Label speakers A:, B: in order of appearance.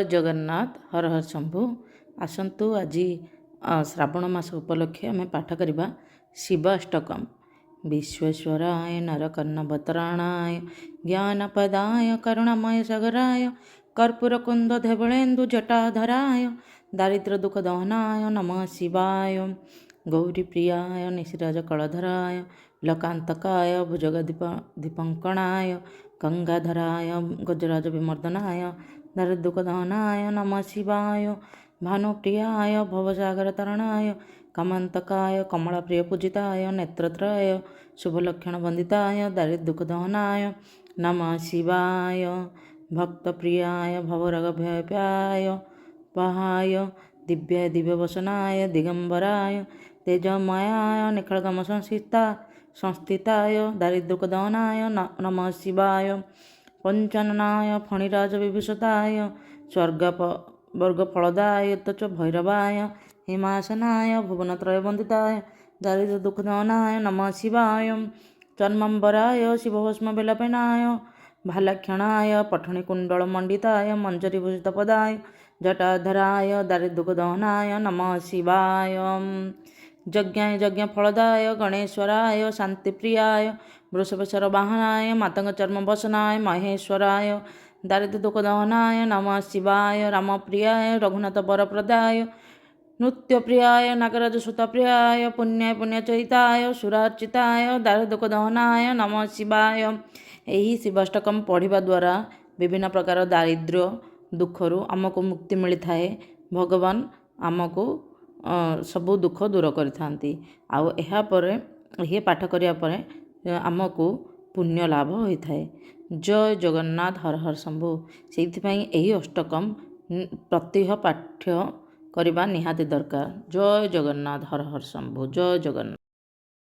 A: जगन्नाथ हर हर शंभु। आसतु आज श्रावण मास उपलक्षे आम पाठ करवा शिवाष्टकम। विश्वेश्वराय नरकर्णवतराणाय ज्ञानपदाय करुणामय सागराय कर्पूरकुंद धवलेन्दु जटाधराय दारिद्र्य दुख दहनाय नमः शिवाय। गौरीप्रियाय निशिराज कलधराय लकांतकाय भुजगदीप दीपंकणाय गंगाधराय गजराज विमर्दनाय दारिद्र्य दुख दहनाय नमः शिवाय। भानुप्रियाय भवसागर तरणाय कामांतकाय कमलाप्रिय पूजिताय नेत्रत्रय शुभलक्षण वंदिताय दारिद्र्य दुख दहनाय नमः शिवाय। भक्तप्रियाय भवरागभयाय पहाय दिव्याय दिव्यवसनाय दिगंबराय तेजमयाय निखलगम संस्थिताय दारिद्र्य दुख दहनाय नमः शिवाय। पंचाननाय फणिराज विभूषिताय स्वर्गवर्गफलदाय तच भैरवाय हिमासनाय भुवनत्रय वंदिताय दारिद्र्य दुख दहनाय नमः शिवाय। चर्मंबराय शिवभस्म विलपेनाय भालाक्षणाय पठणिकुंडल मंडिताय मंजरीभूषित पदाय जटाधराय दारिद्र्य दुख दहनाय नमः शिवाय। यज्ञाय यज्ञ फलदाय गणेश्वराय शांतिप्रियाय वृषभेश्वर वाहनाय मातंग चर्म वसनाय महेश्वराय दारिद्र्य दुख दहनाय नमः शिवाय। रामप्रियाय रघुनाथ वरप्रदाय नृत्यप्रियाय नागराज सुतप्रियाय पुण्याय पुण्यचयिताय सुरार्चिताय दारिद्र्य दुख दहनाय नमः शिवाय। यही शिवाष्टकम पढ़िबा द्वारा विभिन्न प्रकार दारिद्र्य दुखरु आमको मुक्ति मिलता है। भगवान आमको सबु दुख दूर करिथांती। आउ एहा परे यही पाठ करिया परे आमको पुण्य लाभ होता है। जय जगन्नाथ हर हर शंभु। सेइथिपई एही अष्टकम प्रत्यह पाठ्य करवा निहाती दरकार। जय जगन्नाथ हर हर शंभु। जय जगन्नाथ।